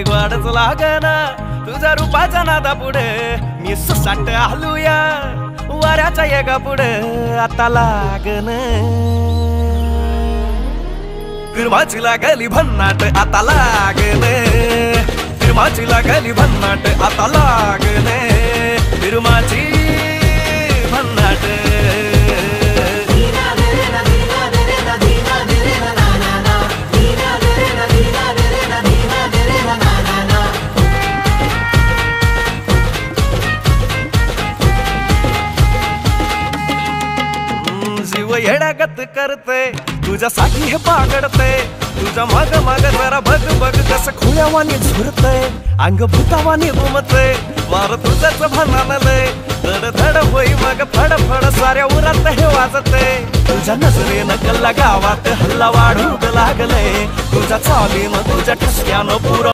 वाढच लागना तुझ्या रूपाच्या नादा पुढे मी सुसाट हलूया वाऱ्याच्या येगा पुढे आता लागन फिरमाची लागली भन्नाट आता लागन फिरमाची लागली भन्नाट आता लागन फिरमाची भन्नाट जीव येड्यागत करते तुझ्यासाठी हे पागडते तुझ्या माग माग जरा बघ बघ कसं खुळ्यावानी झुरते अंग भूतावानी घुमते वार तुझ्याच भानानलय धड धड होई मग फड फड साऱ्या उरात हे वाजते तुझ्या नजरेनं कल्ला गावात हल्ला वाढू लागले तुझ्या चालीनं तुझ्या ठसक्यानं पुर